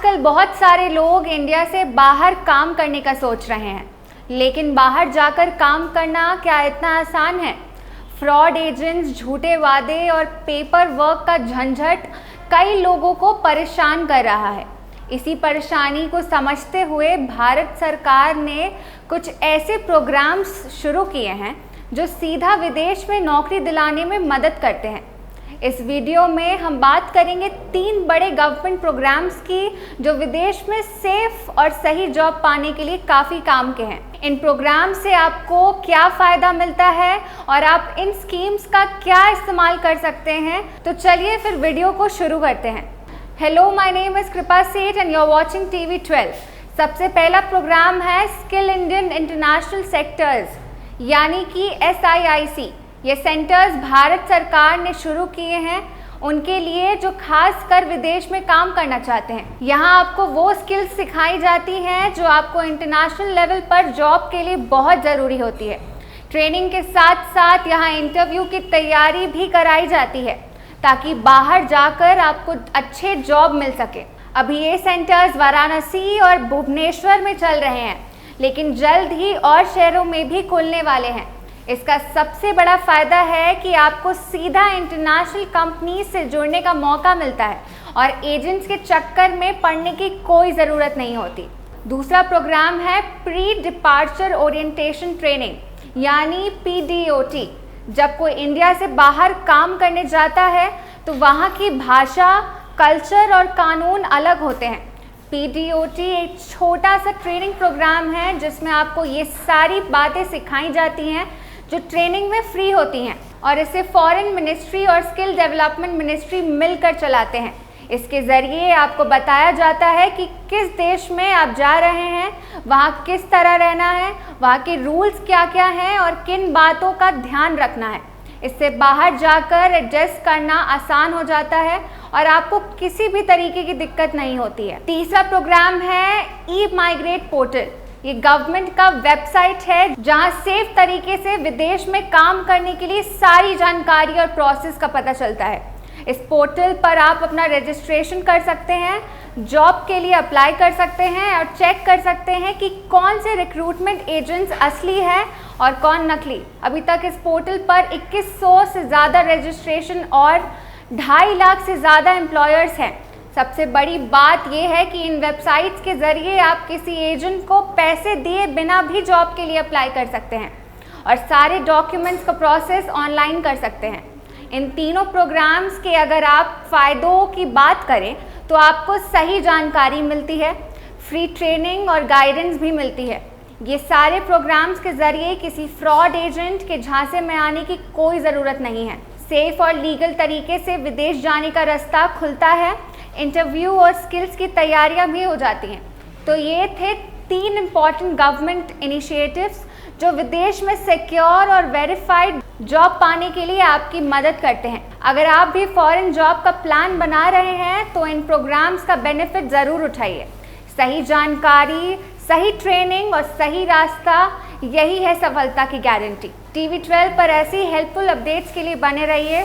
आजकल बहुत सारे लोग इंडिया से बाहर काम करने का सोच रहे हैं, लेकिन बाहर जाकर काम करना क्या इतना आसान है? फ्रॉड एजेंट्स, झूठे वादे और पेपर वर्क का झंझट कई लोगों को परेशान कर रहा है। इसी परेशानी को समझते हुए भारत सरकार ने कुछ ऐसे प्रोग्राम्स शुरू किए हैं जो सीधा विदेश में नौकरी दिलाने में मदद करते हैं। इस वीडियो में हम बात करेंगे 3 बड़े गवर्नमेंट प्रोग्राम्स की जो विदेश में सेफ और सही जॉब पाने के लिए काफ़ी काम के हैं। इन प्रोग्राम से आपको क्या फ़ायदा मिलता है और आप इन स्कीम्स का क्या इस्तेमाल कर सकते हैं, तो चलिए फिर वीडियो को शुरू करते हैं। हेलो, माय नेम इज़ कृपा सेठ and you are watching TV12। सबसे पहला प्रोग्राम है स्किल इंडियन इंटरनेशनल सेक्टर्स, यानी कि SIIC। ये सेंटर्स भारत सरकार ने शुरू किए हैं उनके लिए जो खास कर विदेश में काम करना चाहते हैं। यहाँ आपको वो स्किल्स सिखाई जाती हैं जो आपको इंटरनेशनल लेवल पर जॉब के लिए बहुत ज़रूरी होती है। ट्रेनिंग के साथ साथ यहाँ इंटरव्यू की तैयारी भी कराई जाती है ताकि बाहर जाकर आपको अच्छे जॉब मिल सके। अभी ये सेंटर्स वाराणसी और भुवनेश्वर में चल रहे हैं, लेकिन जल्द ही और शहरों में भी खुलने वाले हैं। इसका सबसे बड़ा फ़ायदा है कि आपको सीधा इंटरनेशनल कंपनी से जुड़ने का मौका मिलता है और एजेंट्स के चक्कर में पड़ने की कोई ज़रूरत नहीं होती। दूसरा प्रोग्राम है प्री डिपार्चर ओरिएंटेशन ट्रेनिंग, यानी PDOT। जब कोई इंडिया से बाहर काम करने जाता है तो वहाँ की भाषा, कल्चर और कानून अलग होते हैं। PDOT एक छोटा सा ट्रेनिंग प्रोग्राम है जिसमें आपको ये सारी बातें सिखाई जाती हैं जो ट्रेनिंग में फ्री होती हैं, और इसे फॉरेन मिनिस्ट्री और स्किल डेवलपमेंट मिनिस्ट्री मिलकर चलाते हैं। इसके ज़रिए आपको बताया जाता है कि किस देश में आप जा रहे हैं, वहाँ किस तरह रहना है, वहाँ के रूल्स क्या क्या हैं और किन बातों का ध्यान रखना है। इससे बाहर जाकर एडजस्ट करना आसान हो जाता है और आपको किसी भी तरीके की दिक्कत नहीं होती है। तीसरा प्रोग्राम है E-माइग्रेट पोर्टल। ये गवर्नमेंट का वेबसाइट है जहां सेफ तरीके से विदेश में काम करने के लिए सारी जानकारी और प्रोसेस का पता चलता है। इस पोर्टल पर आप अपना रजिस्ट्रेशन कर सकते हैं, जॉब के लिए अप्लाई कर सकते हैं और चेक कर सकते हैं कि कौन से रिक्रूटमेंट एजेंट्स असली है और कौन नकली। अभी तक इस पोर्टल पर 2100 से ज़्यादा रजिस्ट्रेशन और 2.5 लाख से ज़्यादा एम्प्लॉयर्स हैं। सबसे बड़ी बात यह है कि इन वेबसाइट्स के ज़रिए आप किसी एजेंट को पैसे दिए बिना भी जॉब के लिए अप्लाई कर सकते हैं और सारे डॉक्यूमेंट्स का प्रोसेस ऑनलाइन कर सकते हैं। इन तीनों प्रोग्राम्स के अगर आप फ़ायदों की बात करें तो आपको सही जानकारी मिलती है, फ्री ट्रेनिंग और गाइडेंस भी मिलती है। ये सारे प्रोग्राम्स के ज़रिए किसी फ्रॉड एजेंट के झांसे में आने की कोई ज़रूरत नहीं है। सेफ और लीगल तरीके से विदेश जाने का रास्ता खुलता है, इंटरव्यू और स्किल्स की तैयारियां भी हो जाती हैं। तो ये थे 3 इम्पॉर्टेंट गवर्नमेंट इनिशिएटिव्स जो विदेश में सिक्योर और वेरीफाइड जॉब पाने के लिए आपकी मदद करते हैं। अगर आप भी फॉरेन जॉब का प्लान बना रहे हैं तो इन प्रोग्राम्स का बेनिफिट ज़रूर उठाइए। सही जानकारी, सही ट्रेनिंग और सही रास्ता, यही है सफलता की गारंटी। TV12 पर ऐसी हेल्पफुल अपडेट्स के लिए बने रहिए।